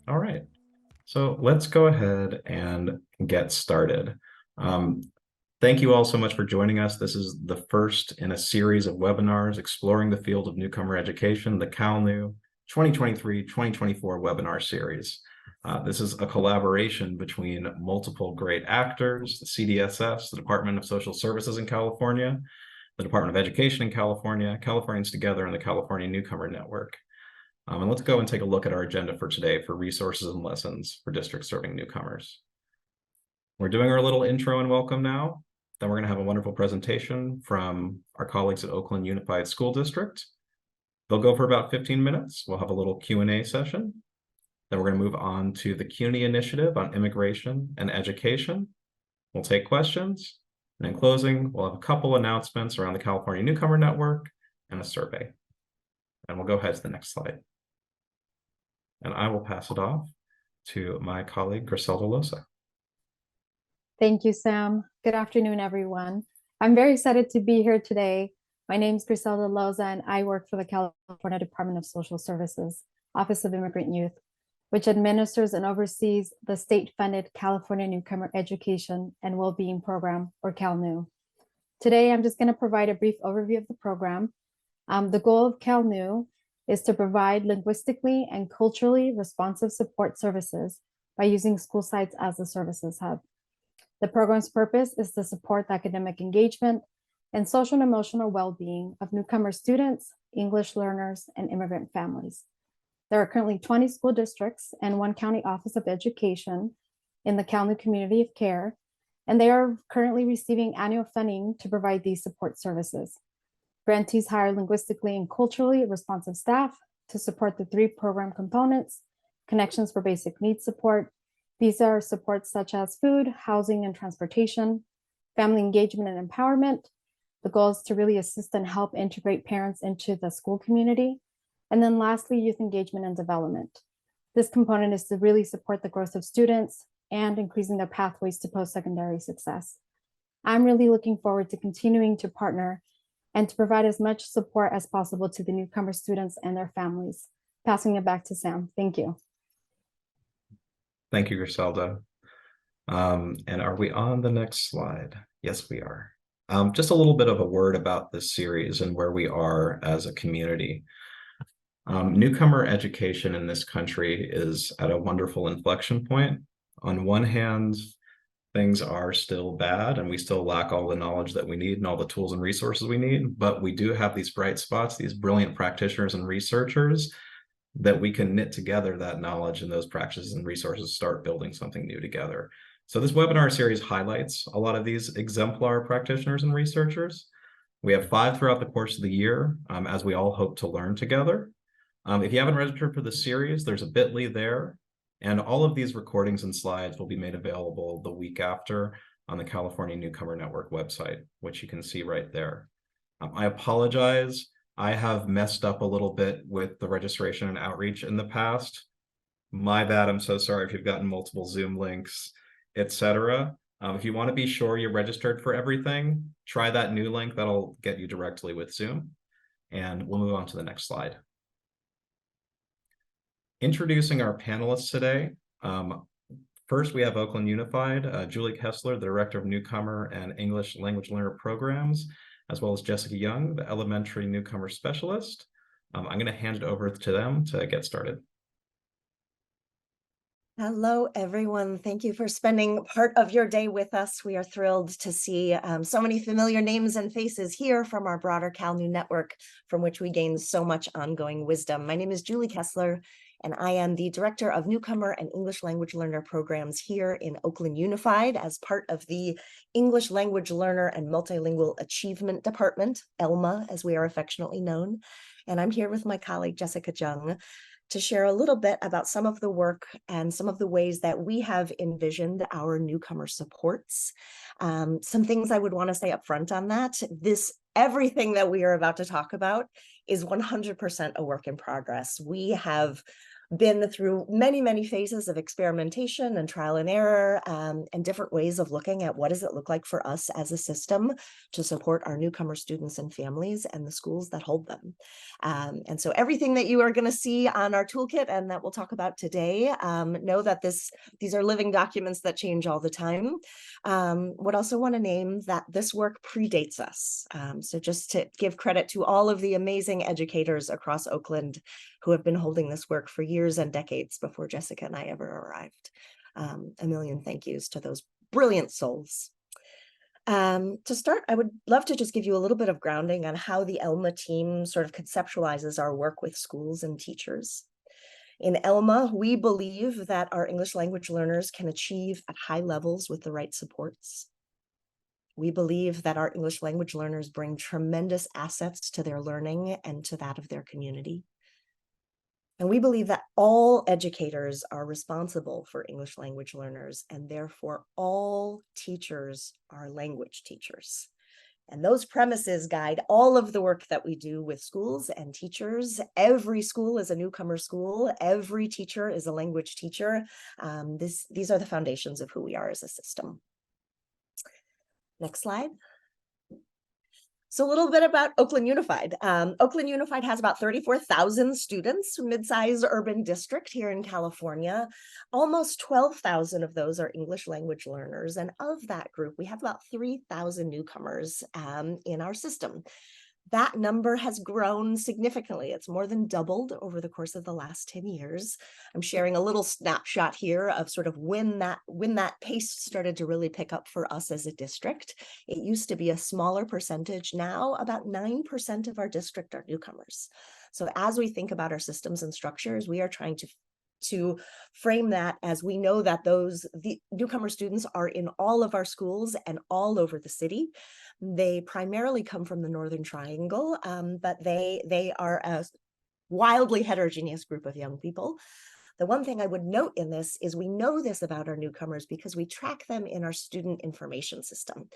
All right, so let's go ahead and get started. Um, Thank you all so much for joining us. This is the first in a series of webinars exploring the field of newcomer education, the CalNEW 2023-2024 webinar series. This is a collaboration between multiple great actors, the CDSS, the Department of Social Services in California, the Department of Education in California, Californians Together, and the California Newcomer Network. And let's go and take a look at our agenda for today for resources and lessons for districts serving newcomers. We're doing our little intro and welcome now. Then we're going to have a wonderful presentation from our colleagues at Oakland Unified School District. They'll go for about 15 minutes. We'll have a little Q&A session. Then we're going to move on to the CUNY initiative on immigration and education. We'll take questions. And in closing, we'll have a couple announcements around the California Newcomer Network and a survey. And we'll go ahead to the next slide. And I will pass it off to my colleague, Griselda Loza. Thank you, Sam. Good afternoon, everyone. I'm very excited to be here today. My name is Griselda Loza, and I work for the California Department of Social Services, Office of Immigrant Youth, which administers and oversees the state-funded California Newcomer Education and Wellbeing Program, or CalNEW. Today, I'm just going to provide a brief overview of the program. The goal of CalNEW is to provide linguistically and culturally responsive support services by using school sites as a services hub. The program's purpose is to support the academic engagement and social and emotional well-being of newcomer students, English learners, and immigrant families. There are currently 20 school districts and 1 county office of education in the CalNEW community of care, and they are currently receiving annual funding to provide these support services. Grantees hire linguistically and culturally responsive staff to support the 3 program components: connections for basic needs support. These are supports such as food, housing, and transportation, family engagement and empowerment. The goal is to really assist and help integrate parents into the school community. And then lastly, youth engagement and development. This component is to really support the growth of students and increasing their pathways to post-secondary success. I'm really looking forward to continuing to partner and to provide as much support as possible to the newcomer students and their families. Passing it back to Sam. Thank you. Thank you, Griselda. And are we on the next slide? Yes, we are. Just a little bit of a word about this series and where we are as a community. Newcomer education in this country is at a wonderful inflection point. On one hand, things are still bad and we still lack all the knowledge that we need and all the tools and resources we need, but we do have these bright spots, these brilliant practitioners and researchers that we can knit together that knowledge and those practices and resources, start building something new together. So this webinar series highlights a lot of these exemplar practitioners and researchers. We have 5 throughout the course of the year, as we all hope to learn together. If you haven't registered for the series, there's a bit.ly there. And all of these recordings and slides will be made available the week after on the California Newcomer Network website, which you can see right there. I apologize. I have messed up a little bit with the registration and outreach in the past. My bad. I'm so sorry if you've gotten multiple Zoom links, etc. If you want to be sure you're registered for everything, try that new link. That'll get you directly with Zoom. And we'll move on to the next slide. Introducing our panelists today. First, we have Oakland Unified, Julie Kessler, the Director of Newcomer and English Language Learner Programs, as well as Jessica Jung, the Elementary Newcomer Specialist. I'm going to hand it over to them to get started. Hello, everyone. Thank you for spending part of your day with us. We are thrilled to see so many familiar names and faces here from our broader CalNEW network, from which we gain so much ongoing wisdom. My name is Julie Kessler, and I am the Director of Newcomer and English Language Learner Programs here in Oakland Unified as part of the English Language Learner and Multilingual Achievement Department, ELMA, as we are affectionately known. And I'm here with my colleague, Jessica Jung, to share a little bit about some of the work and some of the ways that we have envisioned our newcomer supports. Some things I would want to say up front on that. Everything that we are about to talk about is 100% a work in progress. We have been through many, many phases of experimentation and trial and error, and different ways of looking at what does it look like for us as a system to support our newcomer students and families and the schools that hold them. And so everything that you are going to see on our toolkit and that we'll talk about today, know that these are living documents that change all the time. Would also want to name that this work predates us. So just to give credit to all of the amazing educators across Oakland who have been holding this work for years and decades before Jessica and I ever arrived. A million thank yous to those brilliant souls. To start, I would love to just give you a little bit of grounding on how the ELMA team sort of conceptualizes our work with schools and teachers. In ELMA, we believe that our English language learners can achieve at high levels with the right supports. We believe that our English language learners bring tremendous assets to their learning and to that of their community. And we believe that all educators are responsible for English language learners, and therefore all teachers are language teachers. And those premises guide all of the work that we do with schools and teachers. Every school is a newcomer school. Every teacher is a language teacher. These are the foundations of who we are as a system. Next slide. So a little bit about Oakland Unified. Oakland Unified has about 34,000 students, mid-sized urban district here in California. Almost 12,000 of those are English language learners. And of that group, we have about 3,000 newcomers in our system. That number has grown significantly. It's more than doubled over the course of the last 10 years. I'm sharing a little snapshot here of sort of when that pace started to really pick up for us as a district. It used to be a smaller percentage. Now about 9% of our district are newcomers. So as we think about our systems and structures, we are trying to frame that as we know that the newcomer students are in all of our schools and all over the city. They primarily come from the Northern Triangle, but they are a wildly heterogeneous group of young people. The one thing I would note in this is we know this about our newcomers because we track them in our student information system.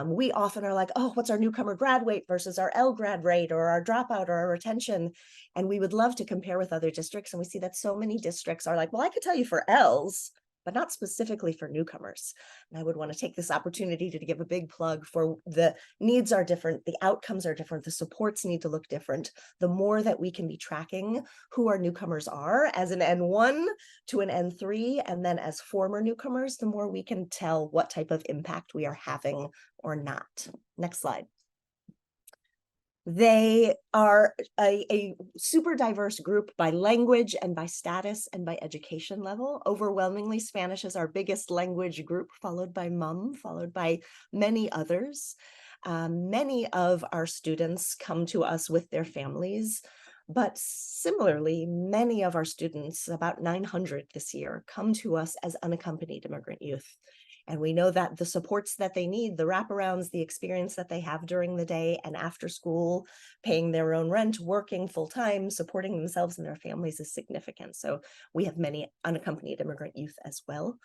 We often are like, oh, what's our newcomer grad rate versus our LGrad rate or our dropout or our retention? And we would love to compare with other districts. And we see that so many districts are like, well, I could tell you for Ls, but not specifically for newcomers. And I would want to take this opportunity to give a big plug for the needs are different, the outcomes are different, the supports need to look different. The more that we can be tracking who our newcomers are as an N1 to an N3, and then as former newcomers, the more we can tell what type of impact we are having or not. Next slide. They are a super diverse group by language and by status and by education level. Overwhelmingly, Spanish is our biggest language group, followed by MUM, followed by many others. Many of our students come to us with their families, but similarly, many of our students, about 900 this year, come to us as unaccompanied immigrant youth. And we know that the supports that they need, the wraparounds, the experience that they have during the day and after school, paying their own rent, working full time, supporting themselves and their families is significant. So we have many unaccompanied immigrant youth as well.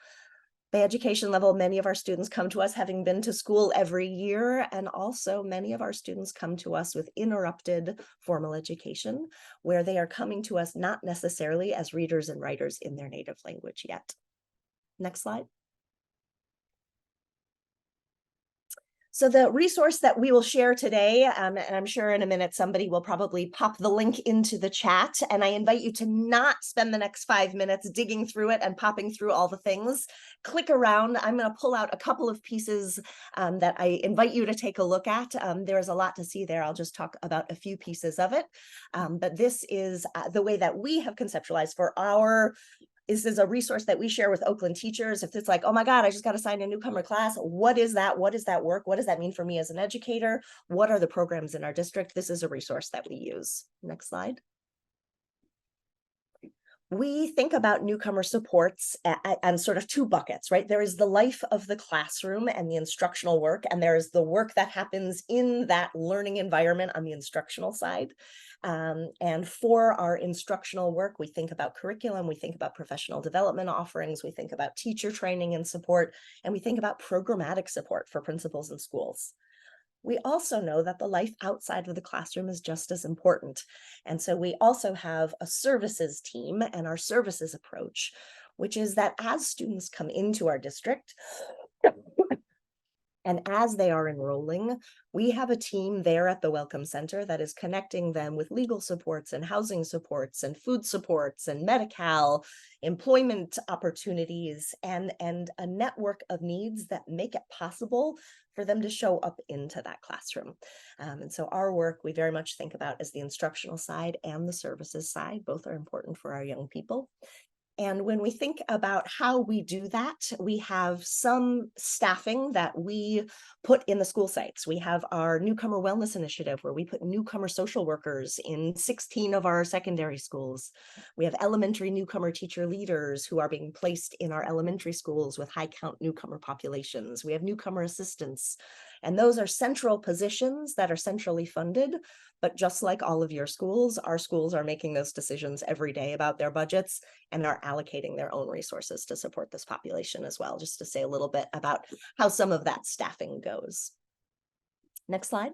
By education level, many of our students come to us having been to school every year, and also many of our students come to us with interrupted formal education, where they are coming to us not necessarily as readers and writers in their native language yet. Next slide. So the resource that we will share today, and I'm sure in a minute somebody will probably pop the link into the chat, and I invite you to not spend the next 5 minutes digging through it and popping through all the things. Click around. I'm going to pull out a couple of pieces that I invite you to take a look at. There's a lot to see there. I'll just talk about a few pieces of it. But this is the way that we have conceptualized for our This is a resource that we share with Oakland teachers. If it's like, oh my God, I just got assigned a newcomer class. What is that? What is that work? What does that mean for me as an educator? What are the programs in our district? This is a resource that we use. Next slide. We think about newcomer supports and sort of two buckets, right? There is the life of the classroom and the instructional work, and there is the work that happens in that learning environment on the instructional side. And for our instructional work, we think about curriculum, we think about professional development offerings, we think about teacher training and support, and we think about programmatic support for principals and schools. we also know that the life outside of the classroom is just as important. And so we also have a services team and our services approach, which is that as students come into our district, and as they are enrolling, we have a team there at the Welcome Center that is connecting them with legal supports and housing supports and food supports and Medi-Cal, employment opportunities, and a network of needs that make it possible for them to show up into that classroom. And so our work, we very much think about as the instructional side and the services side. Both are important for our young people. And when we think about how we do that, we have some staffing that we put in the school sites. We have our Newcomer Wellness Initiative, where we put newcomer social workers in 16 of our secondary schools. We have elementary newcomer teacher leaders who are being placed in our elementary schools with high count newcomer populations. We have newcomer assistants, and those are central positions that are centrally funded. But just like all of your schools, our schools are making those decisions every day about their budgets and are allocating their own resources to support this population as well, just to say a little bit about how some of that staffing goes. Next slide.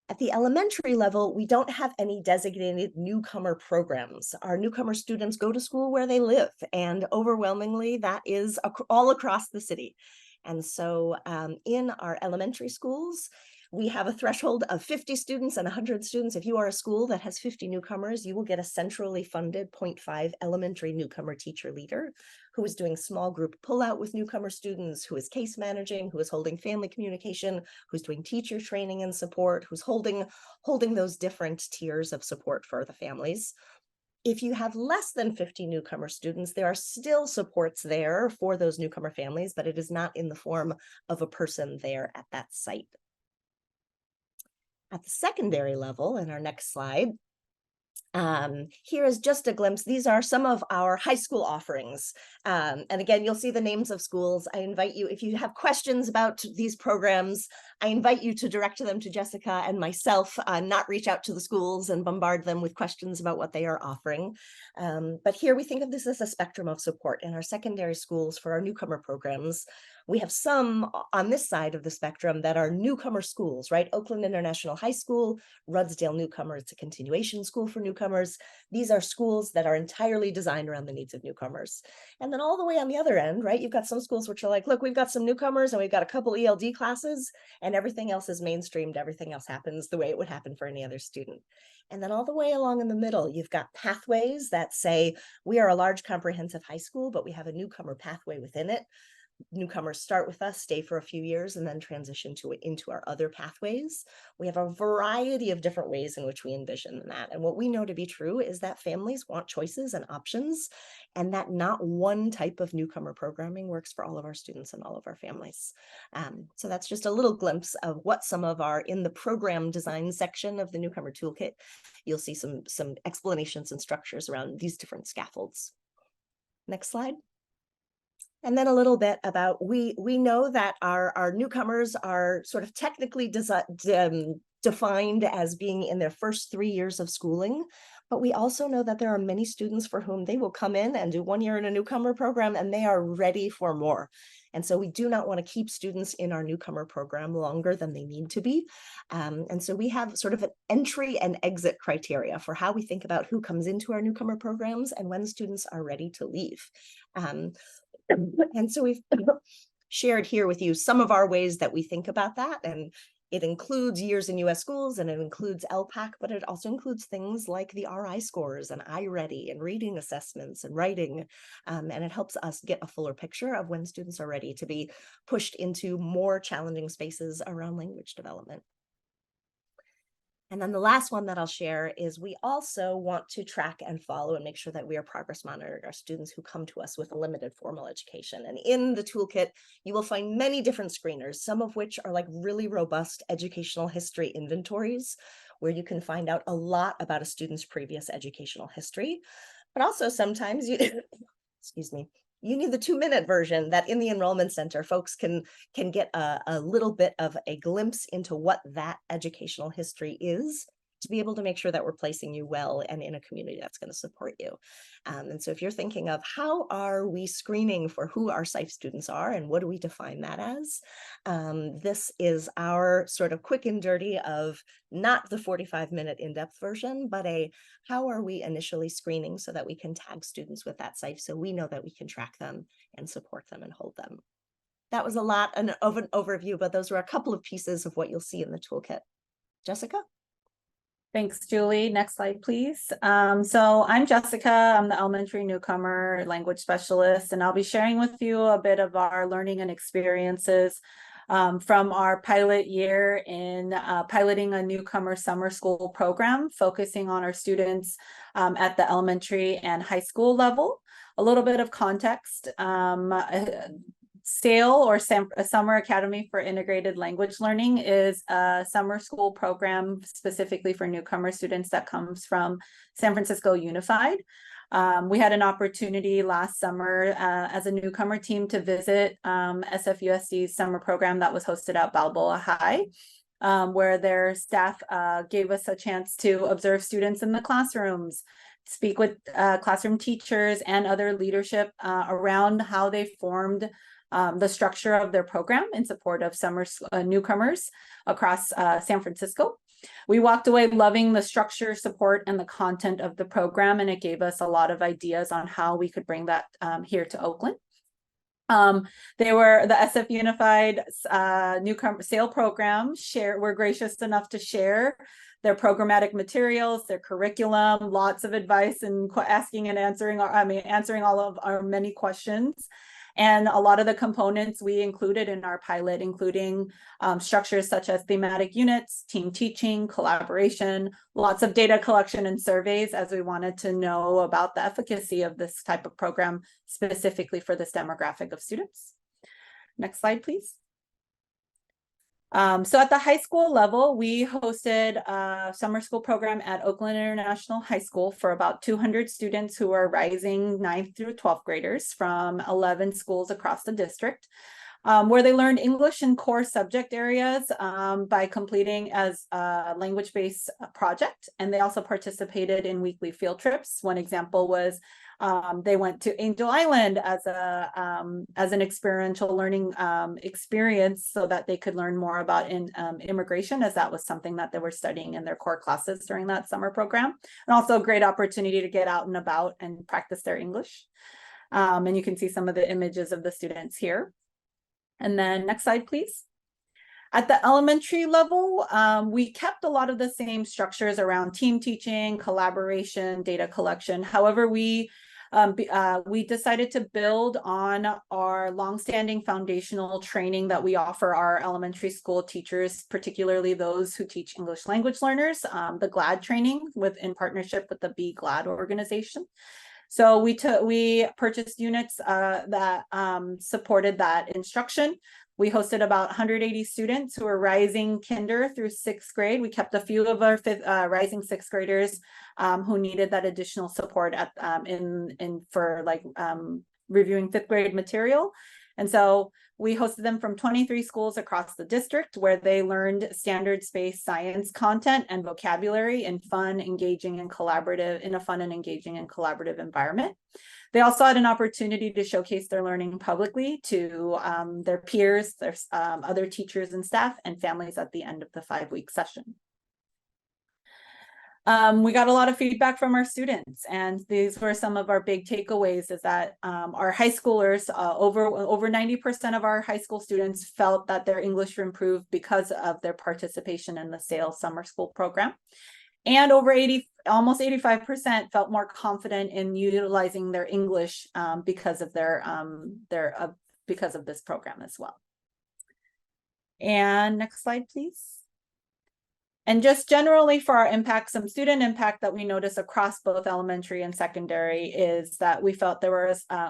At the elementary level, we don't have any designated newcomer programs. Our newcomer students go to school where they live, and overwhelmingly that is all across the city. And so in our elementary schools, we have a threshold of 50 students and 100 students. If you are a school that has 50 newcomers, you will get a centrally funded 0.5 elementary newcomer teacher leader who is doing small group pullout with newcomer students, who is case managing, who is holding family communication, who's doing teacher training and support, who's holding those different tiers of support for the families. If you have less than 50 newcomer students, there are still supports there for those newcomer families, but it is not in the form of a person there at that site. At the secondary level, in our next slide, here is just a glimpse. These are some of our high school offerings. And again, you'll see the names of schools. I invite you, if you have questions about these programs, I invite you to direct them to Jessica and myself, not reach out to the schools and bombard them with questions about what they are offering. But here we think of this as a spectrum of support in our secondary schools for our newcomer programs. We have some on this side of the spectrum that are newcomer schools, right? Oakland International High School, Rudsdale Newcomer, it's a continuation school for newcomers. These are schools that are entirely designed around the needs of newcomers. And then all the way on the other end, right? You've got some schools which are like, look, we've got some newcomers and we've got a couple ELD classes and everything else is mainstreamed. Everything else happens the way it would happen for any other student. And then all the way along in the middle, you've got pathways that say, we are a large comprehensive high school, but we have a newcomer pathway within it. Newcomers start with us, stay for a few years, and then transition into our other pathways. We have a variety of different ways in which we envision that. And what we know to be true is that families want choices and options, and that not one type of newcomer programming works for all of our students and all of our families. So that's just a little glimpse of what some of our, in the program design section of the Newcomer Toolkit, you'll see some explanations and structures around these different scaffolds. Next slide. And then a little bit about, we know that our newcomers are sort of technically defined as being in their first 3 years of schooling, but we also know that there are many students for whom they will come in and do 1 year in a newcomer program and they are ready for more. And so we do not want to keep students in our newcomer program longer than they need to be. And so we have sort of an entry and exit criteria for how we think about who comes into our newcomer programs and when students are ready to leave. And so we've shared here with you some of our ways that we think about that. And it includes years in US schools and it includes LPAC, but it also includes things like the RI scores and iReady and reading assessments and writing. And it helps us get a fuller picture of when students are ready to be pushed into more challenging spaces around language development. And then the last one that I'll share is we also want to track and follow and make sure that we are progress monitoring our students who come to us with a limited formal education. And in the toolkit, you will find many different screeners, some of which are like really robust educational history inventories, where you can find out a lot about a student's previous educational history. But also sometimes you, excuse me, you need the 2-minute version that in the enrollment center, folks can get a little bit of a glimpse into what that educational history is to be able to make sure that we're placing you well and in a community that's going to support you. And so if you're thinking of how are we screening for who our SIFE students are and what do we define that as, this is our sort of quick and dirty of not the 45-minute in-depth version, but how are we initially screening so that we can tag students with that SIFE so we know that we can track them and support them and hold them. That was a lot of an overview, but those were a couple of pieces of what you'll see in the toolkit. Jessica? Thanks, Julie. Next slide, please. So I'm Jessica. I'm the elementary newcomer language specialist, and I'll be sharing with you a bit of our learning and experiences from our pilot year in piloting a newcomer summer school program, focusing on our students at the elementary and high school level. A little bit of context. SAIL, or Summer Academy for Integrated Language Learning, is a summer school program specifically for newcomer students that comes from San Francisco Unified. We had an opportunity last summer as a newcomer team to visit SFUSD's summer program that was hosted at Balboa High, where their staff gave us a chance to observe students in the classrooms, speak with classroom teachers and other leadership around how they formed the structure of their program in support of summer newcomers across San Francisco. We walked away loving the structure, support, and the content of the program, and it gave us a lot of ideas on how we could bring that here to Oakland. They were the SF Unified newcomer SAIL program were gracious enough to share their programmatic materials, their curriculum, lots of advice, and asking and answering all of our many questions. And a lot of the components we included in our pilot, including structures such as thematic units, team teaching, collaboration, lots of data collection and surveys, as we wanted to know about the efficacy of this type of program specifically for this demographic of students. Next slide, please. So at the high school level, we hosted a summer school program at Oakland International High School for about 200 students who are rising 9th through 12th graders from 11 schools across the district, where they learned English in core subject areas by completing as a language-based project. And they also participated in weekly field trips. One example was they went to Angel Island as an experiential learning experience so that they could learn more about immigration, as that was something that they were studying in their core classes during that summer program. And also a great opportunity to get out and about and practice their English. And you can see some of the images of the students here. And then next slide, please. At the elementary level, we kept a lot of the same structures around team teaching, collaboration, data collection. However, we decided to build on our longstanding foundational training that we offer our elementary school teachers, particularly those who teach English language learners, the GLAD training in partnership with the Be Glad organization. So we purchased units that supported that instruction. We hosted about 180 students who were rising kinder through 6th grade. We kept a few of our rising 6th graders who needed that additional support for reviewing 5th grade material. And so we hosted them from 23 schools across the district, where they learned standards-based science content and vocabulary in a fun, engaging, and collaborative environment. They also had an opportunity to showcase their learning publicly to their peers, their other teachers and staff, and families at the end of the 5-week session. We got a lot of feedback from our students, and these were some of our big takeaways, is that our high schoolers, over 90% of our high school students felt that their English improved because of their participation in the SAIL summer school program. And almost 85% felt more confident in utilizing their English because of this program as well. And next slide, please. And just generally for our impact, some student impact that we noticed across both elementary and secondary is that we felt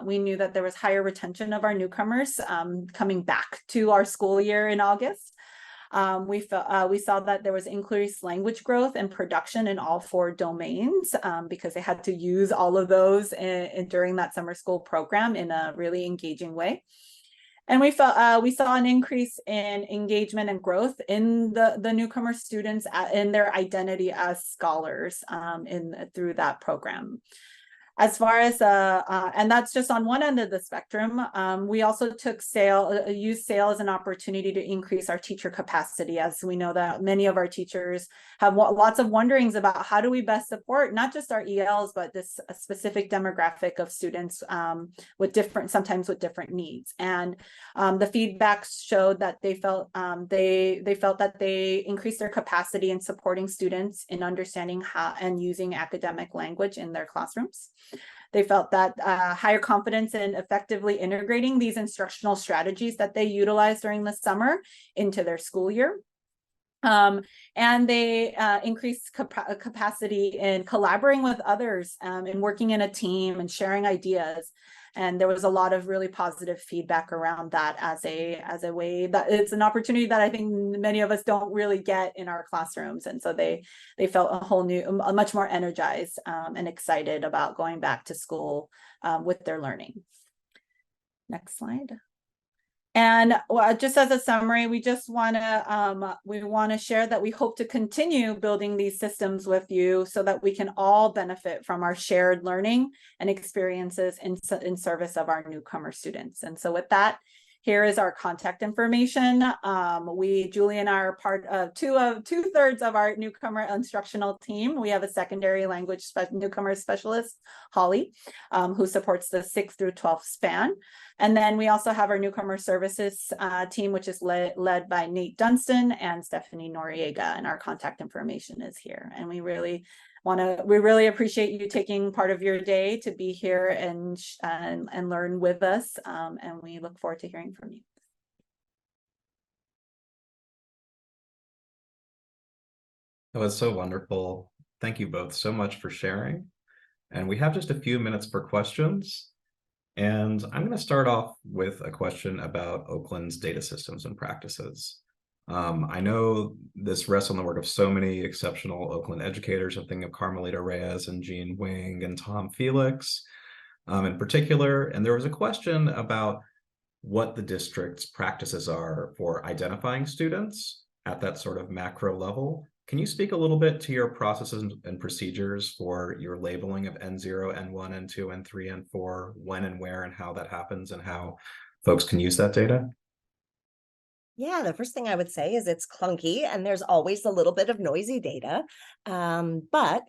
we knew that there was higher retention of our newcomers coming back to our school year in August. We saw that there was increased language growth and production in all 4 domains because they had to use all of those during that summer school program in a really engaging way. And we saw an increase in engagement and growth in the newcomer students in their identity as scholars through that program. As far as and that's just on one end of the spectrum. We also took used sale as an opportunity to increase our teacher capacity, as we know that many of our teachers have lots of wonderings about how do we best support not just our ELs, but this specific demographic of students sometimes with different needs. And the feedback showed that they felt that they increased their capacity in supporting students in understanding how and using academic language in their classrooms. They felt that higher confidence in effectively integrating these instructional strategies that they utilized during the summer into their school year. And they increased capacity in collaborating with others and working in a team and sharing ideas. And there was a lot of really positive feedback around that as a way that it's an opportunity that I think many of us don't really get in our classrooms. And so they felt a much more energized and excited about going back to school with their learning. Next slide. And just as a summary, we want to share that we hope to continue building these systems with you so that we can all benefit from our shared learning and experiences in service of our newcomer students. And so with that, here is our contact information. Julie and I are part of two-thirds of our newcomer instructional team. We have a secondary language newcomer specialist, Holly, who supports the 6th through 12th span. And then we also have our newcomer services team, which is led by Nate Dunstan and Stephanie Noriega, and our contact information is here. And we really appreciate you taking part of your day to be here and learn with us. And we look forward to hearing from you. That was so wonderful. Thank you both so much for sharing. And we have just a few minutes for questions. And I'm going to start off with a question about Oakland's data systems and practices. I know this rests on the work of so many exceptional Oakland educators. I'm thinking of Carmelita Reyes and Jean Wing and Tom Felix in particular. And there was a question about what the district's practices are for identifying students at that sort of macro level. Can you speak a little bit to your processes and procedures for your labeling of N0, N1, N2, N3, N4, when and where and how that happens and how folks can use that data? Yeah, the first thing I would say is it's clunky and there's always a little bit of noisy data. But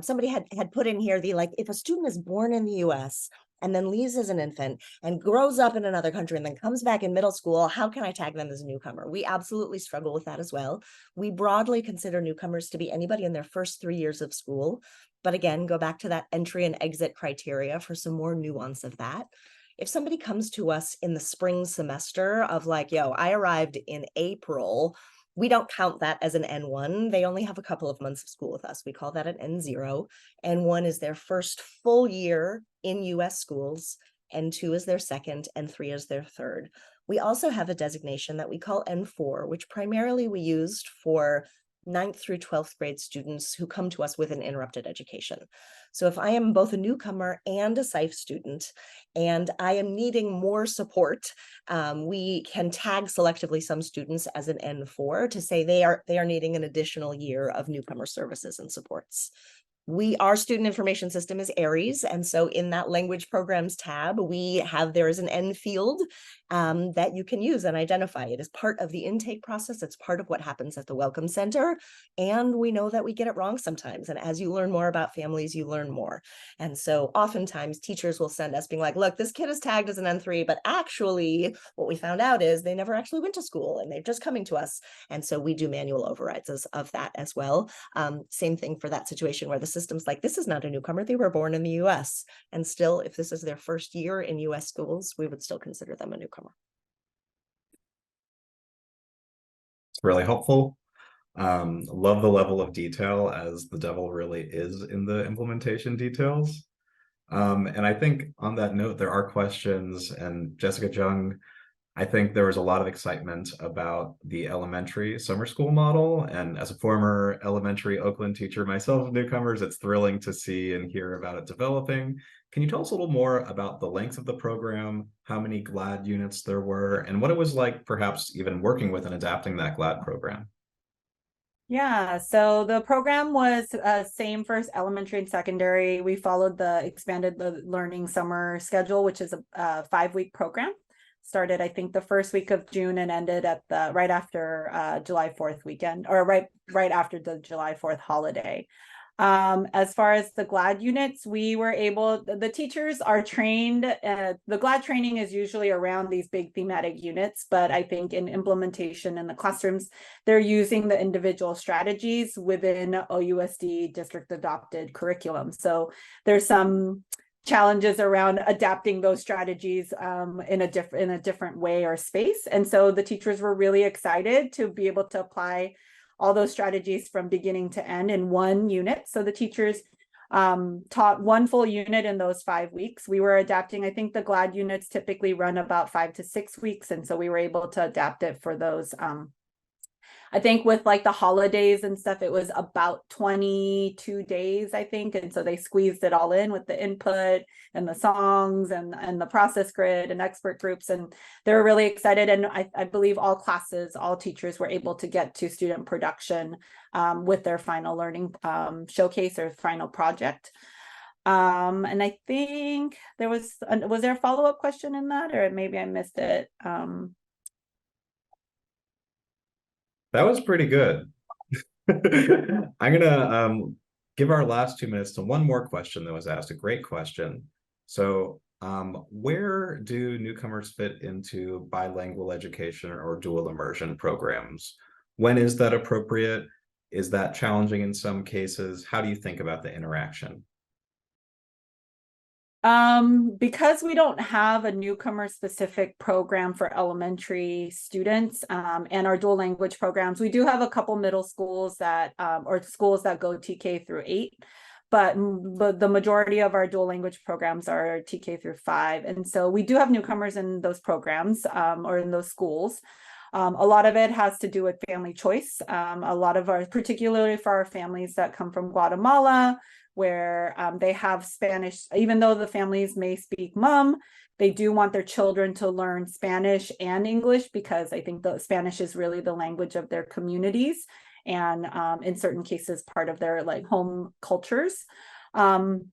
somebody had put in here if a student is born in the US and then leaves as an infant and grows up in another country and then comes back in middle school, how can I tag them as a newcomer? We absolutely struggle with that as well. We broadly consider newcomers to be anybody in their first 3 years of school. But again, go back to that entry and exit criteria for some more nuance of that. If somebody comes to us in the spring semester of I arrived in April, we don't count that as an N1. They only have a couple of months of school with us. We call that an N0. N1 is their first full year in US schools. N2 is their second, N3 is their third. We also have a designation that we call N4, which primarily we used for 9th through 12th grade students who come to us with an interrupted education. So if I am both a newcomer and a SIFE student, and I am needing more support, we can tag selectively some students as an N4 to say they are needing an additional year of newcomer services and supports. Our student information system is ARIES, and so in that language programs tab, there is an N field that you can use and identify. It is part of the intake process. It's part of what happens at the Welcome Center, and we know that we get it wrong sometimes. And as you learn more about families, you learn more. And so oftentimes teachers will send us being like, look, this kid is tagged as an N3, but actually what we found out is they never actually went to school and they're just coming to us. And so we do manual overrides of that as well. Same thing for that situation where the system's like, this is not a newcomer, they were born in the US. And still, if this is their first year in US schools, we would still consider them a newcomer. It's really helpful. Love the level of detail, as the devil really is in the implementation details. And I think on that note, there are questions, and Jessica Jung, I think there was a lot of excitement about the elementary summer school model. And as a former elementary Oakland teacher myself, Newcomers, it's thrilling to see and hear about it developing. Can you tell us a little more about the length of the program, how many GLAD units there were, and what it was like perhaps even working with and adapting that GLAD program? Yeah, so the program was same for elementary and secondary. We followed the expanded learning summer schedule, which is a 5-week program. Started, I think, the first week of June and ended at the right after July 4th weekend, or right after the July 4th holiday. As far as the GLAD units, we were able, the teachers are trained, the GLAD training is usually around these big thematic units, but I think in implementation in the classrooms, they're using the individual strategies within OUSD district adopted curriculum. So there's some challenges around adapting those strategies in a different way or space. And so the teachers were really excited to be able to apply all those strategies from beginning to end in one unit. So the teachers taught one full unit in those 5 weeks. We were adapting, I think the GLAD units typically run about 5 to 6 weeks. And so we were able to adapt it for those. I think with like the holidays and stuff, it was about 22 days, I think. And so they squeezed it all in with the input and the songs and the process grid and expert groups. And they were really excited. And I believe all classes, all teachers were able to get to student production with their final learning showcase or final project. And I think there was there a follow-up question in that, or maybe I missed it? That was pretty good. I'm gonna give our last 2 minutes to one more question that was asked, a great question. So where do newcomers fit into bilingual education or dual immersion programs? When is that appropriate? Is that challenging in some cases? How do you think about the interaction? Because we don't have a newcomer specific program for elementary students and our dual language programs, we do have a couple middle schools that or schools that go TK through 8, but the majority of our dual language programs are TK through 5. And so we do have newcomers in those programs or in those schools. A lot of it has to do with family choice. A lot of our, particularly for our families that come from Guatemala, where they have Spanish, even though the families may speak Hmong, they do want their children to learn Spanish and English because I think the Spanish is really the language of their communities and in certain cases part of their like home cultures. And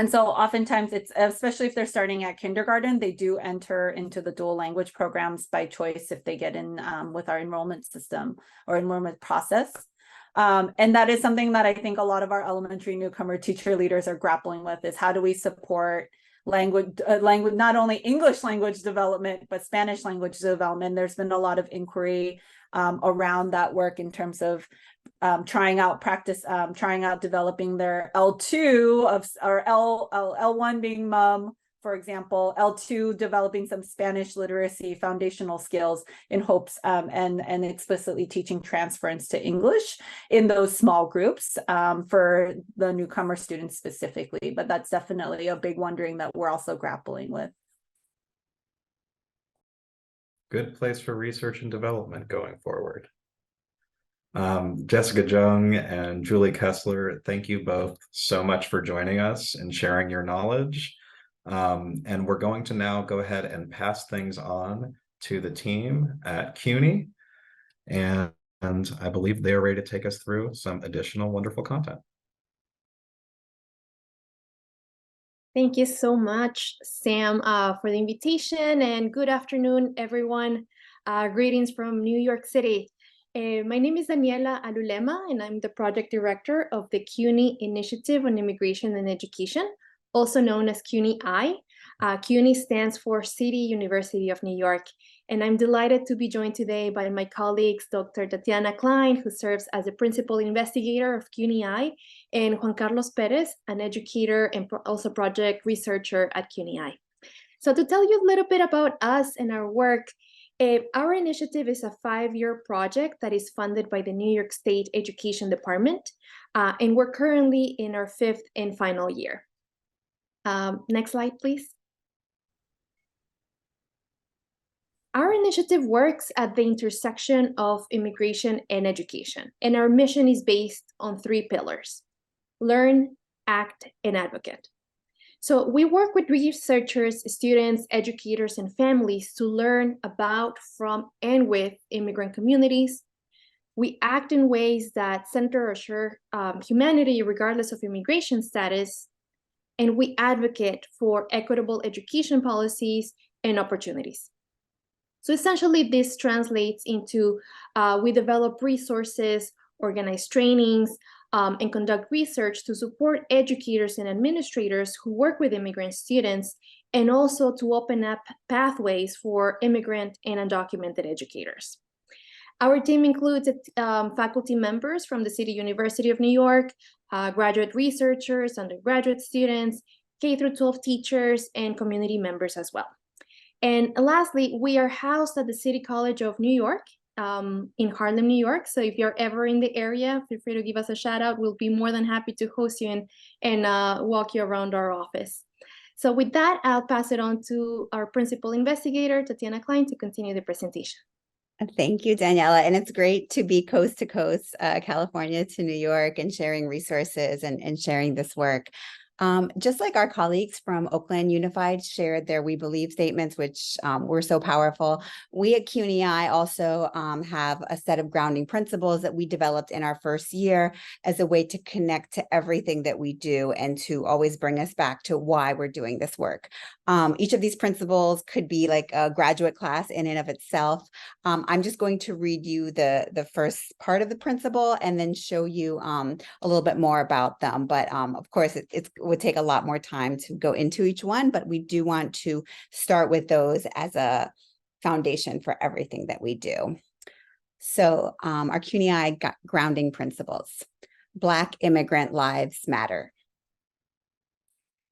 so oftentimes it's, especially if they're starting at kindergarten, they do enter into the dual language programs by choice if they get in with our enrollment system or enrollment process. And that is something that I think a lot of our elementary newcomer teacher leaders are grappling with, is how do we support language, not only English language development, but Spanish language development. There's been a lot of inquiry around that work in terms of trying out developing their L2 or L1 being Hmong, for example, L2 developing some Spanish literacy foundational skills in hopes and explicitly teaching transference to English in those small groups for the newcomer students specifically. But that's definitely a big wondering that we're also grappling with. Good place for research and development going forward. Jessica Jung and Julie Kessler, thank you both so much for joining us and sharing your knowledge. And we're going to now go ahead and pass things on to the team at CUNY. And I believe they are ready to take us through some additional wonderful content. Thank you so much, Sam, for the invitation, and good afternoon, everyone. Greetings from New York City. My name is Daniela Alulema, and I'm the project director of the CUNY Initiative on Immigration and Education, also known as CUNY-I. CUNY stands for City University of New York, and I'm delighted to be joined today by my colleagues, Dr. Tatyana Kleyn, who serves as the principal investigator of CUNY-I, and Juan Perez, an educator and also project researcher at CUNY-I. So to tell you a little bit about us and our work, our initiative is a 5-year project that is funded by the New York State Education Department, and we're currently in our 5th and final year. Next slide, please. Our initiative works at the intersection of immigration and education, and our mission is based on 3 pillars: learn, act, and advocate. So we work with researchers, students, educators, and families to learn about, from, and with immigrant communities. We act in ways that center or assure humanity regardless of immigration status, and we advocate for equitable education policies and opportunities. So essentially, this translates into we develop resources, organize trainings, and conduct research to support educators and administrators who work with immigrant students, and also to open up pathways for immigrant and undocumented educators. Our team includes faculty members from the City University of New York, graduate researchers, undergraduate students, K-12 teachers, and community members as well. And lastly, we are housed at the City College of New York in Harlem, New York. So if you're ever in the area, feel free to give us a shout out. We'll be more than happy to host you and walk you around our office. So with that, I'll pass it on to our principal investigator, Tatyana Kleyn, to continue the presentation. Thank you, Daniela. And it's great to be coast to coast, California to New York, and sharing resources and sharing this work. Just like our colleagues from Oakland Unified shared their We Believe statements, which were so powerful, we at CUNY also have a set of grounding principles that we developed in our first year as a way to connect to everything that we do and to always bring us back to why we're doing this work. Each of these principles could be like a graduate class in and of itself. I'm just going to read you the first part of the principle and then show you a little bit more about them. But of course, it would take a lot more time to go into each one, but we do want to start with those as a foundation for everything that we do. So our CUNY grounding principles. Black immigrant lives matter.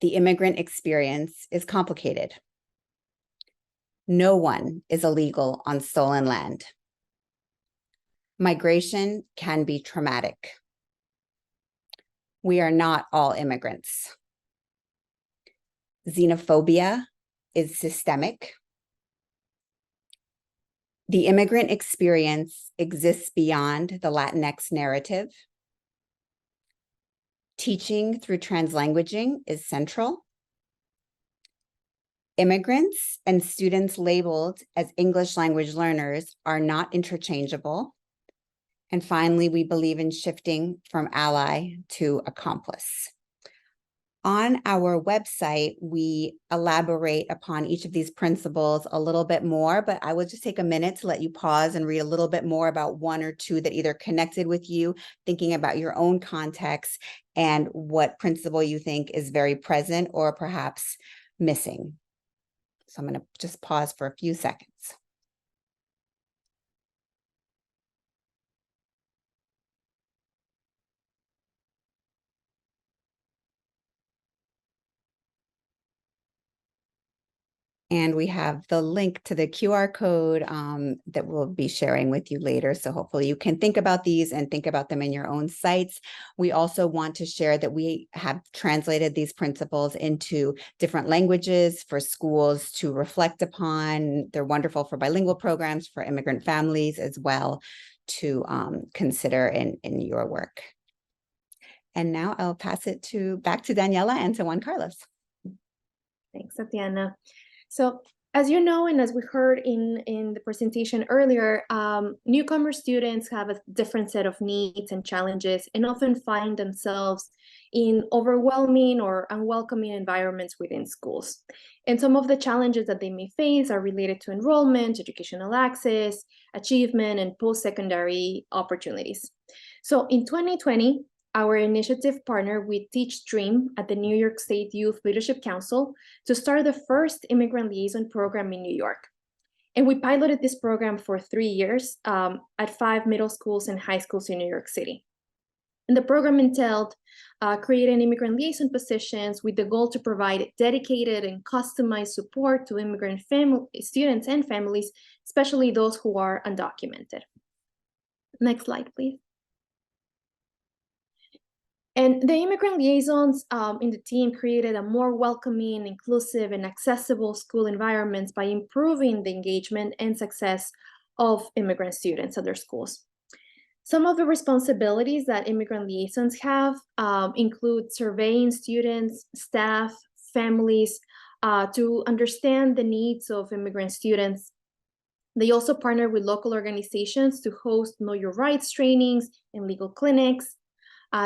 The immigrant experience is complicated. No one is illegal on stolen land. Migration can be traumatic. We are not all immigrants. Xenophobia is systemic. The immigrant experience exists beyond the Latinx narrative. Teaching through translanguaging is central. Immigrants and students labeled as English language learners are not interchangeable. And finally, we believe in shifting from ally to accomplice. On our website, we elaborate upon each of these principles a little bit more, but I will just take a minute to let you pause and read a little bit more about one or two that either connected with you, thinking about your own context and what principle you think is very present or perhaps missing. So I'm going to just pause for a few seconds. And we have the link to the QR code that we'll be sharing with you later. So hopefully you can think about these and think about them in your own sites. We also want to share that we have translated these principles into different languages for schools to reflect upon. They're wonderful for bilingual programs, for immigrant families as well, to consider in your work. And now I'll pass it back to Daniela and to Juan Carlos. Thanks, Tatyana. So as you know, and as we heard in the presentation earlier, newcomer students have a different set of needs and challenges and often find themselves in overwhelming or unwelcoming environments within schools. And some of the challenges that they may face are related to enrollment, educational access, achievement, and post-secondary opportunities. So in 2020, our initiative partnered with Teach Dream at the New York State Youth Leadership Council to start the first immigrant liaison program in New York. And we piloted this program for 3 years at 5 middle schools and high schools in New York City. And the program entailed creating immigrant liaison positions with the goal to provide dedicated and customized support to immigrant students and families, especially those who are undocumented. Next slide, please. And the immigrant liaisons in the team created a more welcoming, inclusive, and accessible school environments by improving the engagement and success of immigrant students at their schools. Some of the responsibilities that immigrant liaisons have include surveying students, staff, families to understand the needs of immigrant students. They also partner with local organizations to host Know Your Rights trainings and legal clinics.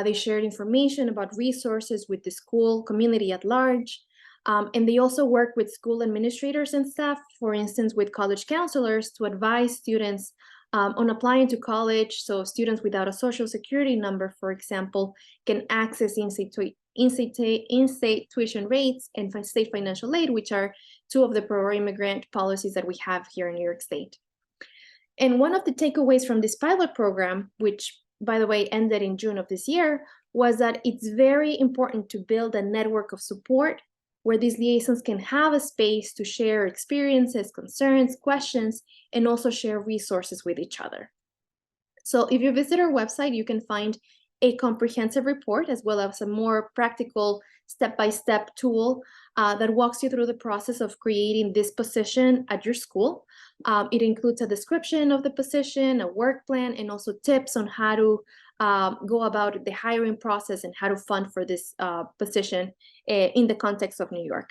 They shared information about resources with the school community at large. And they also work with school administrators and staff, for instance, with college counselors to advise students on applying to college. So students without a social security number, for example, can access in-state tuition rates and state financial aid, which are two of the pro-immigrant policies that we have here in New York State. And one of the takeaways from this pilot program, which by the way ended in June of this year, was that it's very important to build a network of support where these liaisons can have a space to share experiences, concerns, questions, and also share resources with each other. So if you visit our website, you can find a comprehensive report as well as a more practical step-by-step tool that walks you through the process of creating this position at your school. It includes a description of the position, a work plan, and also tips on how to go about the hiring process and how to fund for this position in the context of New York.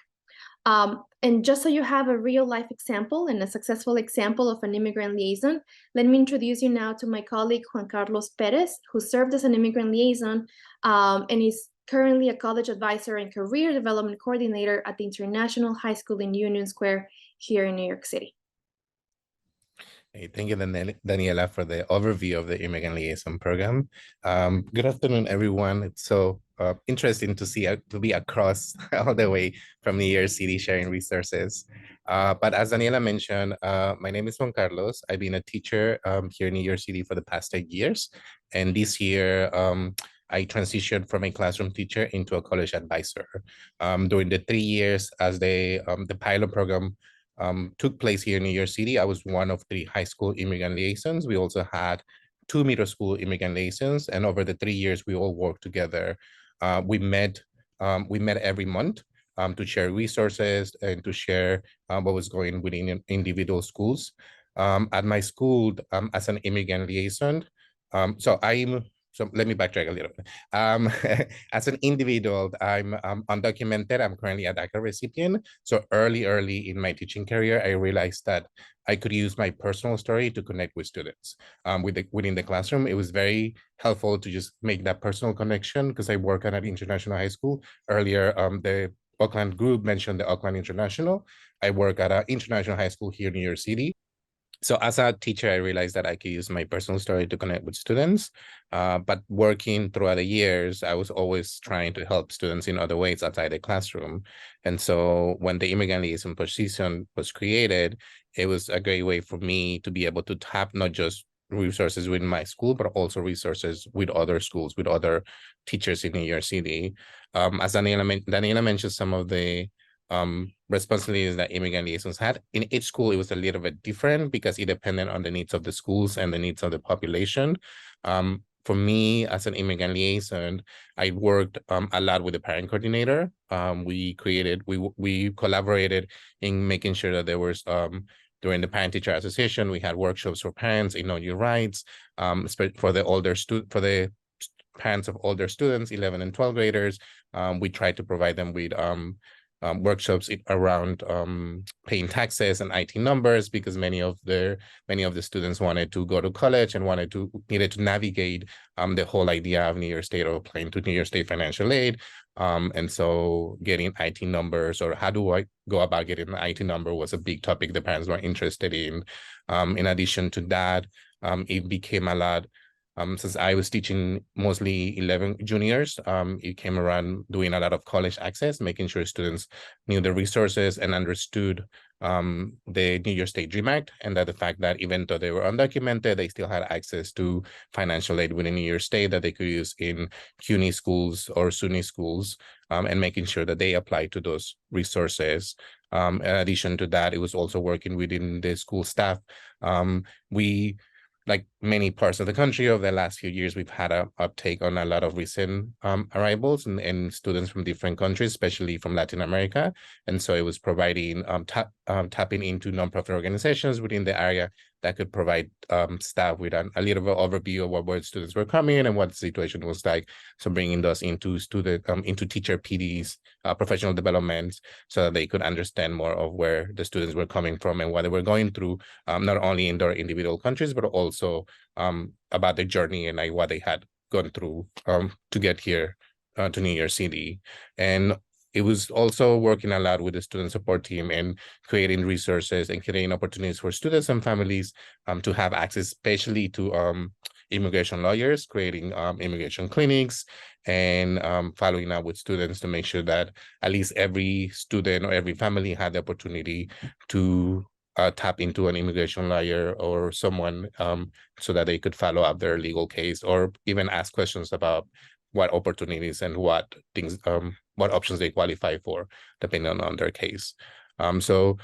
And just so you have a real life example and a successful example of an immigrant liaison, let me introduce you now to my colleague, Juan Perez, who served as an immigrant liaison and is currently a college advisor and career development coordinator at the International High School in Union Square here in New York City. Hey, thank you, Daniela, for the overview of the Immigrant Liaison Program. Good afternoon, everyone. It's so interesting to see to be across all the way from New York City sharing resources. But as Daniela mentioned, my name is Juan Carlos. I've been a teacher here in New York City for the past 8 years. And this year, I transitioned from a classroom teacher into a college advisor. During the 3 years as the pilot program took place here in New York City, I was one of 3 high school immigrant liaisons. We also had 2 middle school immigrant liaisons, and over the 3 years, we all worked together. We met every month to share resources and to share what was going within individual schools. At my school, as an immigrant liaison, so let me backtrack a little bit. As an individual, I'm undocumented. I'm currently a DACA recipient. So early in my teaching career, I realized that I could use my personal story to connect with students within the classroom. It was very helpful to just make that personal connection because I work at an international high school. Earlier, the Oakland group mentioned the Oakland International. I work at an international high school here in New York City. So as a teacher, I realized that I could use my personal story to connect with students. But working throughout the years, I was always trying to help students in other ways outside the classroom. And so when the immigrant liaison position was created, it was a great way for me to be able to tap not just resources within my school, but also resources with other schools, with other teachers in New York City. As Daniela mentioned some of the responsibilities that immigrant liaisons had. In each school, it was a little bit different because it depended on the needs of the schools and the needs of the population. For me, as an immigrant liaison, I worked a lot with the parent coordinator. We collaborated in making sure that there was during the parent-teacher association, we had workshops for parents in Know Your Rights, for the parents of older students, 11 and 12 graders. We tried to provide them with workshops around paying taxes and IT numbers because many of the students wanted to go to college and needed to navigate the whole idea of New York State or applying to New York State financial aid. And so getting IT numbers or how do I go about getting an IT number was a big topic the parents were interested in. In addition to that, it became a lot. Since I was teaching mostly 11 juniors, it came around doing a lot of college access, making sure students knew the resources and understood the New York State Dream Act, and that the fact that even though they were undocumented, they still had access to financial aid within New York State that they could use in CUNY schools or SUNY schools, and making sure that they applied to those resources. In addition to that, it was also working within the school staff. many parts of the country over the last few years, we've had a uptake on a lot of recent arrivals and students from different countries, especially from Latin America. And so it was providing tapping into nonprofit organizations within the area that could provide staff with a little bit of overview of where students were coming and what the situation was like. So bringing those into into teacher PDs, professional development, so that they could understand more of where the students were coming from and what they were going through, not only in their individual countries, but also about their journey and like what they had gone through to get here to New York City. And it was also working a lot with the student support team and creating resources and creating opportunities for students and families to have access, especially to immigration lawyers, creating immigration clinics, and following up with students to make sure that at least every student or every family had the opportunity to tap into an immigration lawyer or someone so that they could follow up their legal case or even ask questions about what opportunities and what things, what options they qualify for, depending on their case. So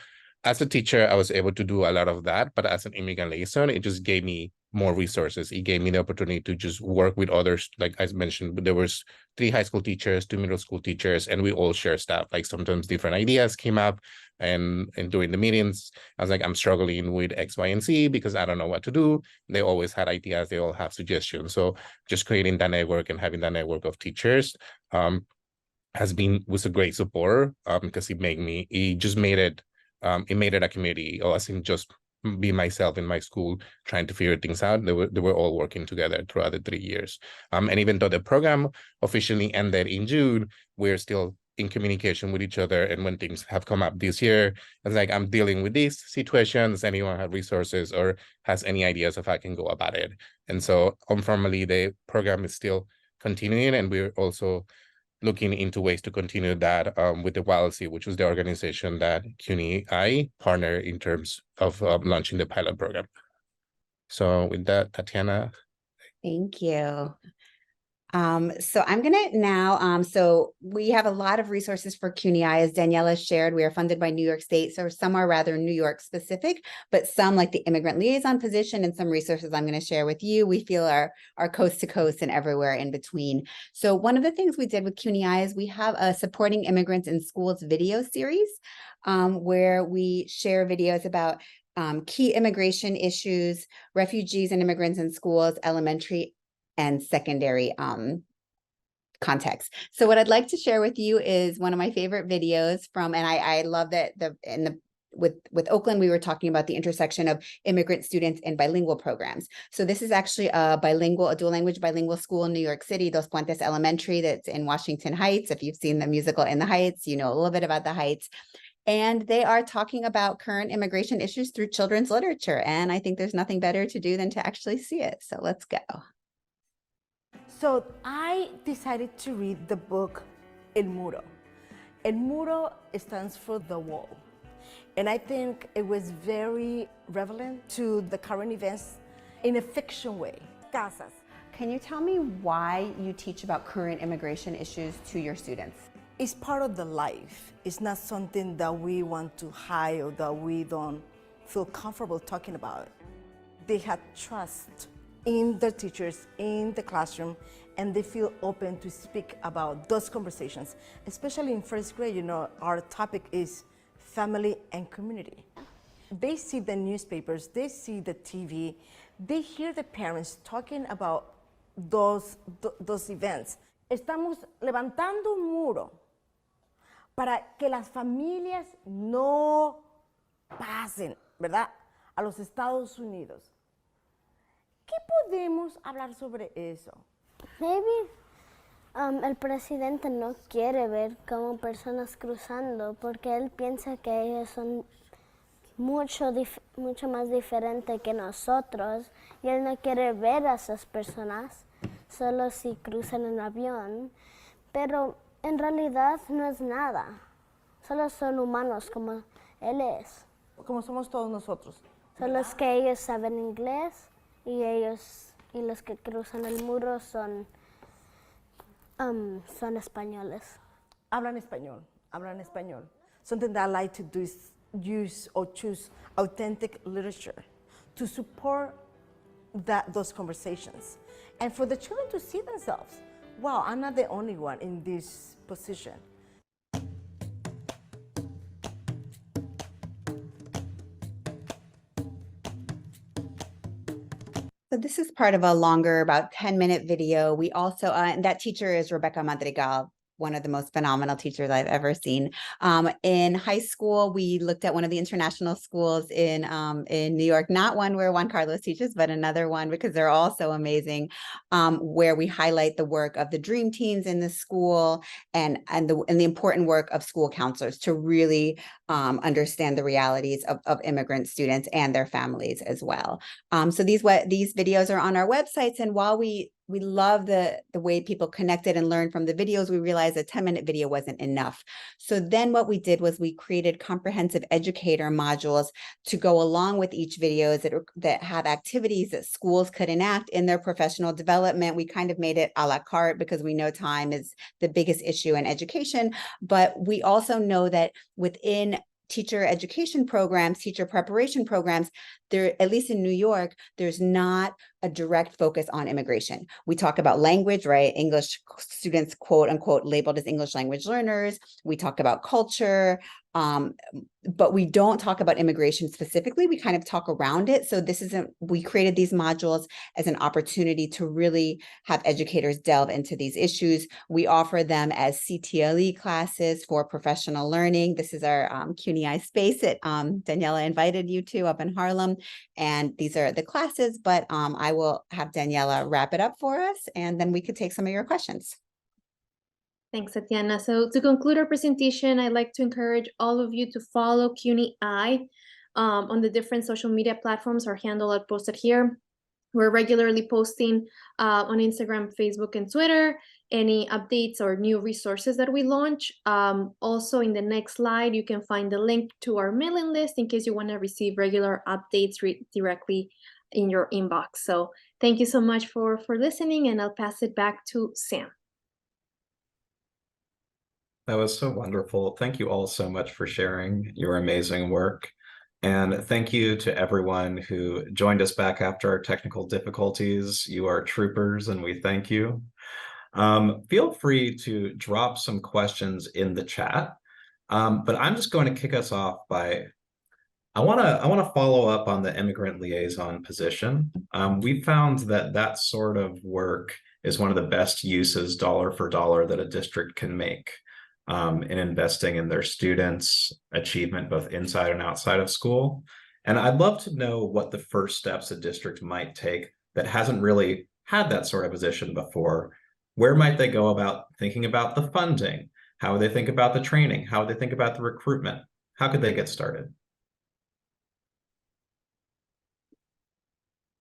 as a teacher, I was able to do a lot of that, but as an immigrant liaison, it just gave me more resources. It gave me the opportunity to just work with others. Like I mentioned, there was 3 high school teachers, 2 middle school teachers, and we all share stuff. Like sometimes different ideas came up, and during the meetings, I was like, I'm struggling with X, Y, and Z because I don't know what to do. They always had ideas. They all have suggestions. So just creating that network and having that network of teachers was a great support because it just made it a community. I wasn't just be myself in my school trying to figure things out. They were all working together throughout the 3 years. And even though the program officially ended in June, we're still in communication with each other. And when things have come up this year, it's like, I'm dealing with these situations. Anyone have resources or has any ideas of how I can go about it? And so informally, the program is still continuing, and we're also looking into ways to continue that with the YLC, which was the organization that CUNY partner in terms of launching the pilot program. So with that, Tatyana. Thank you. So I'm gonna now, so we have a lot of resources for CUNY. As Daniela shared, we are funded by New York State, so some are rather New York specific, but some, like the immigrant liaison position and some resources I'm gonna share with you, we feel are coast to coast and everywhere in between. So one of the things we did with CUNY is we have a Supporting Immigrants in Schools video series where we share videos about key immigration issues, refugees and immigrants in schools, elementary and secondary context. So what I'd like to share with you is one of my favorite videos from, and I love that with Oakland, we were talking about the intersection of immigrant students and bilingual programs. So this is actually a dual language bilingual school in New York City, Dos Puentes Elementary, that's in Washington Heights. If you've seen the musical In the Heights, you know a little bit about the Heights. And they are talking about current immigration issues through children's literature. And I think there's nothing better to do than to actually see it. So let's go. So I decided to read the book El Muro. El Muro stands for the wall. And I think it was very relevant to the current events in a fiction way. Casas. Can you tell me why you teach about current immigration issues to your students? It's part of the life. It's not something that we want to hide or that we don't feel comfortable talking about. They have trust in their teachers, in the classroom, and they feel open to speak about those conversations. Especially in first grade, you know, our topic is family and community. They see the newspapers, they see the TV, they hear the parents talking about those events. Estamos levantando un muro para que las familias no pasen, ¿verdad?, a los Estados Unidos. ¿Qué podemos hablar sobre eso? Maybe el presidente no quiere ver como personas cruzando porque él piensa que ellos son mucho más diferentes que nosotros y él no quiere ver a esas personas solo si cruzan en avión, pero en realidad no es nada, solo son humanos como él es. Como somos todos nosotros. Solo es que ellos saben inglés y los que cruzan el muro son españoles. Hablan español. Something that I like to do is use or choose authentic literature to support those conversations. And for the children to see themselves, wow, I'm not the only one in this position. So this is part of a longer, about 10-minute video. We also, and that teacher is Rebecca Madrigal, one of the most phenomenal teachers I've ever seen. In high school, we looked at one of the international schools in New York, not one where Juan Carlos teaches, but another one because they're all so amazing, where we highlight the work of the dream teams in the school and the important work of school counselors to really understand the realities of immigrant students and their families as well. So these videos are on our websites, and while we love the way people connected and learned from the videos, we realized a 10-minute video wasn't enough. So then what we did was we created comprehensive educator modules to go along with each videos that have activities that schools could enact in their professional development. We kind of made it a la carte because we know time is the biggest issue in education, but we also know that within teacher education programs, teacher preparation programs, there, at least in New York, there's not a direct focus on immigration. We talk about language, right? English students, quote unquote, labeled as English language learners. We talk about culture, but we don't talk about immigration specifically. We kind of talk around it. So we created these modules as an opportunity to really have educators delve into these issues. We offer them as CTLE classes for professional learning. This is our CUNY space that Daniela invited you to up in Harlem. And these are the classes, but I will have Daniela wrap it up for us, and then we could take some of your questions. Thanks, Tatyana. So to conclude our presentation, I'd like to encourage all of you to follow CUNY on the different social media platforms. Our handle are posted here. We're regularly posting on Instagram, Facebook, and Twitter any updates or new resources that we launch. Also, in the next slide, you can find the link to our mailing list in case you want to receive regular updates directly in your inbox. So thank you so much for listening, and I'll pass it back to Sam. That was so wonderful. Thank you all so much for sharing your amazing work. And thank you to everyone who joined us back after our technical difficulties. You are troopers, and we thank you. Feel free to drop some questions in the chat, but I'm just going to kick us off by, I want to follow up on the immigrant liaison position. We found that sort of work is one of the best uses dollar for dollar that a district can make in investing in their students' achievement, both inside and outside of school. And I'd love to know what the first steps a district might take that hasn't really had that sort of position before. Where might they go about thinking about the funding? How would they think about the training? How would they think about the recruitment? How could they get started?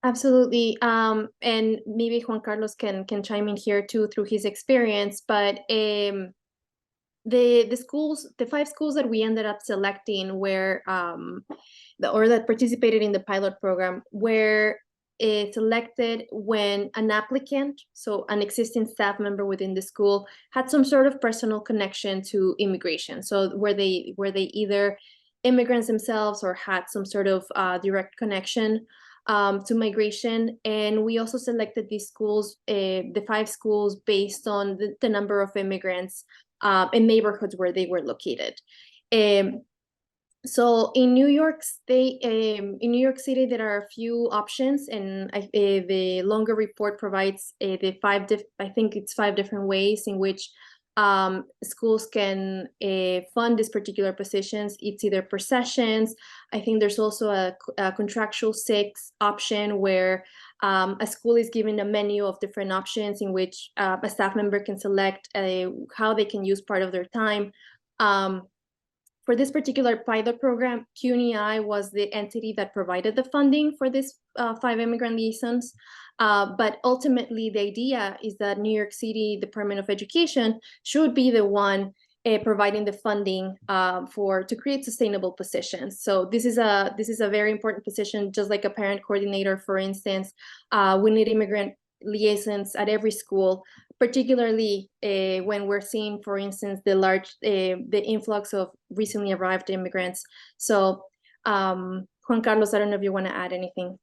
Absolutely. And maybe Juan Carlos can chime in here too through his experience, but the schools, the 5 schools that we ended up selecting were or that participated in the pilot program were selected when an applicant, so an existing staff member within the school, had some sort of personal connection to immigration. So were they either immigrants themselves or had some sort of direct connection to migration. And we also selected these schools, the 5 schools, based on the number of immigrants in neighborhoods where they were located. So in New York State, in New York City, there are a few options, and the longer report provides the 5 different ways in which schools can fund these particular positions. It's either per sessions. I think there's also a contractual 6 option where a school is given a menu of different options in which a staff member can select how they can use part of their time. For this particular pilot program, CUNY was the entity that provided the funding for this 5 immigrant liaisons. But ultimately, the idea is that New York City Department of Education should be the one providing the funding to create sustainable positions. So this is a very important position, just like a parent coordinator, for instance. We need immigrant liaisons at every school, particularly when we're seeing, for instance, the influx of recently arrived immigrants. So Juan Carlos, I don't know if you want to add anything.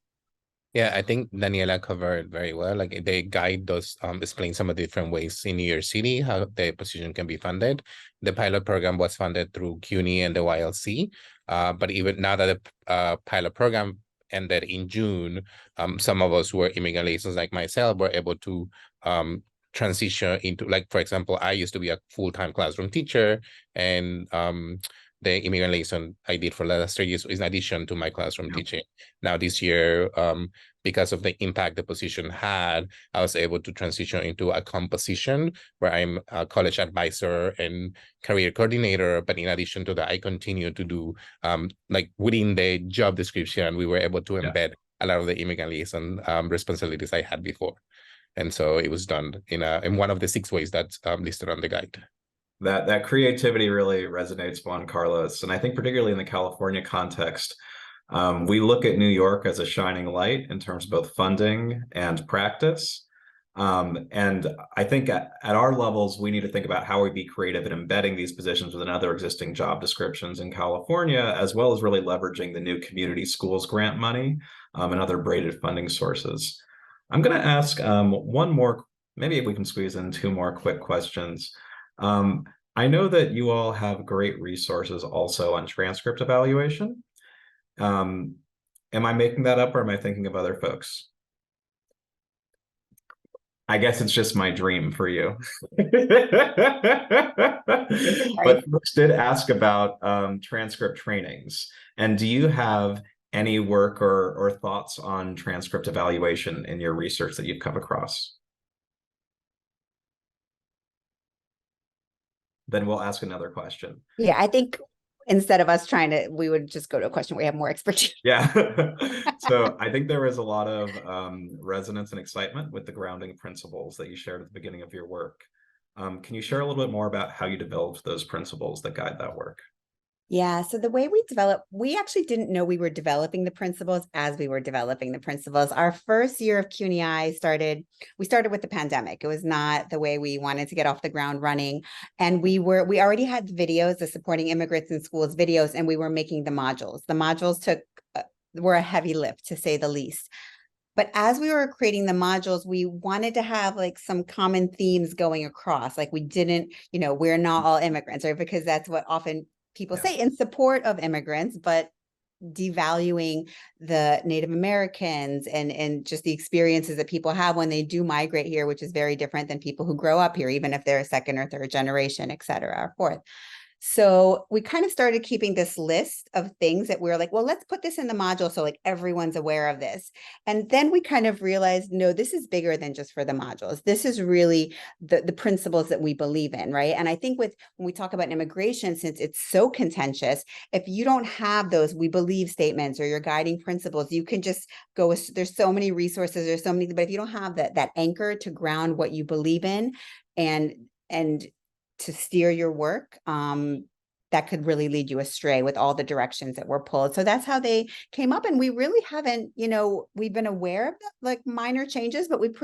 Yeah, I think Daniela covered very well. Like the guide does explain some of the different ways in New York City how the position can be funded. The pilot program was funded through CUNY and the YLC. But even now that the pilot program ended in June, some of us who were immigrant liaisons like myself were able to transition into, like, for example, I used to be a full-time classroom teacher, and the immigrant liaison I did for the last 3 years in addition to my classroom teaching. Now this year, because of the impact the position had, I was able to transition into a composition where I'm a college advisor and career coordinator. But in addition to that, I continue to do, like within the job description, we were able to embed a lot of the immigrant liaison responsibilities I had before. And so it was done in one of the 6 ways that's listed on the guide. That creativity really resonates, Juan Carlos. And I think particularly in the California context, we look at New York as a shining light in terms of both funding and practice. And I think at our levels, we need to think about how we be creative in embedding these positions within other existing job descriptions in California, as well as really leveraging the new community schools grant money and other braided funding sources. I'm going to ask one more, maybe if we can squeeze in 2 more quick questions. I know that you all have great resources also on transcript evaluation. Am I making that up, or am I thinking of other folks? I guess it's just my dream for you. But folks did ask about transcript trainings. And do you have any work or thoughts on transcript evaluation in your research that you've come across? Then we'll ask another question. Yeah, I think instead of us trying to, we would just go to a question where we have more expertise. Yeah. So I think there was a lot of resonance and excitement with the grounding principles that you shared at the beginning of your work. Can you share a little bit more about how you developed those principles that guide that work? Yeah, so the way we developed, we actually didn't know we were developing the principles as we were developing the principles. Our first year of CUNY we started with the pandemic. It was not the way we wanted to get off the ground running. And we already had videos, the Supporting Immigrants in Schools videos, and we were making the modules. The modules were a heavy lift, to say the least. But as we were creating the modules, we wanted to have like some common themes going across. Like we didn't, we're not all immigrants, right? Because that's what often people say in support of immigrants, but devaluing the Native Americans and just the experiences that people have when they do migrate here, which is very different than people who grow up here, even if they're a 2nd or 3rd generation, et cetera, or 4th. So we kind of started keeping this list of things that we were like, well, let's put this in the module so like everyone's aware of this. And then we kind of realized, no, this is bigger than just for the modules. This is really the principles that we believe in, right? And I think when we talk about immigration, since it's so contentious, if you don't have those we believe statements or your guiding principles, you can just go, there's so many resources, there's so many, but if you don't have that anchor to ground what you believe in and to steer your work, that could really lead you astray with all the directions that were pulled. So that's how they came up. And we really haven't, we've been aware of like minor changes, but we've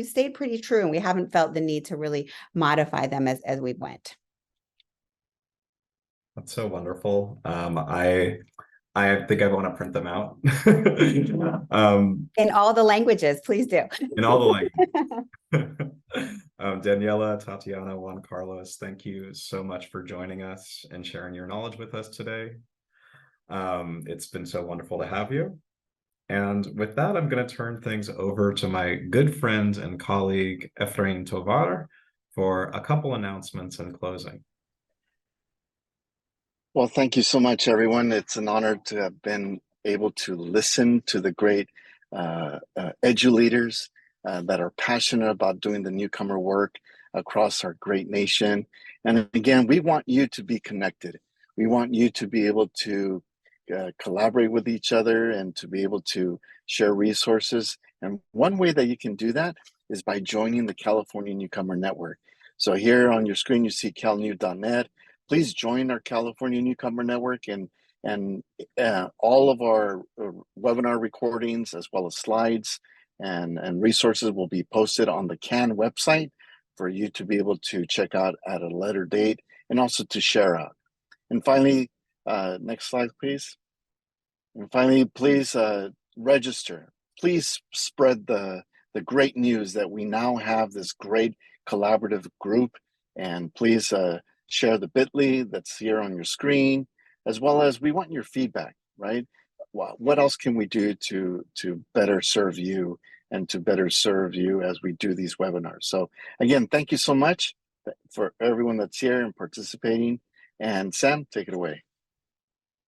stayed pretty true, and we haven't felt the need to really modify them as we went. That's so wonderful. I think I want to print them out. In all the languages, please do. In all the languages. Daniela, Tatyana, Juan Carlos, thank you so much for joining us and sharing your knowledge with us today. It's been so wonderful to have you. And with that, I'm going to turn things over to my good friend and colleague, Efrain Tovar, for a couple announcements and closing. Well, thank you so much, everyone. It's an honor to have been able to listen to the great edu leaders that are passionate about doing the newcomer work across our great nation. And again, we want you to be connected. We want you to be able to collaborate with each other and to be able to share resources. And one way that you can do that is by joining the California Newcomer Network. So here on your screen, you see calnew.net. Please join our California Newcomer Network, and all of our webinar recordings, as well as slides and resources, will be posted on the CAN website for you to be able to check out at a later date, and also to share out. And finally, next slide, please. And finally, please register please spread the great news that we now have this great collaborative group, and please share the bit.ly that's here on your screen, as well as we want your feedback, right? What else can we do to better serve you and to better serve you as we do these webinars? So again, thank you so much for everyone that's here and participating. And Sam, take it away.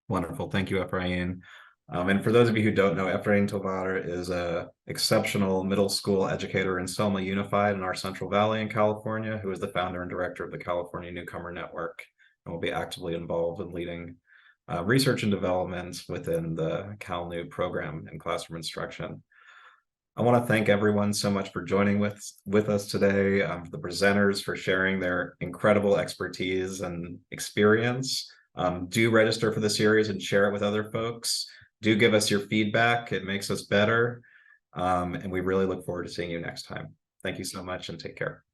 Wonderful. Thank you, Efrain. And for those of you who don't know, Efrain Tovar is an exceptional middle school educator in Selma Unified in our Central Valley in California, who is the founder and director of the California Newcomer Network, and will be actively involved in leading research and development within the CalNEW program in classroom instruction. I want to thank everyone so much for joining with us today, the presenters for sharing their incredible expertise and experience. Do register for the series and share it with other folks. Do give us your feedback. It makes us better. And we really look forward to seeing you next time. Thank you so much and take care.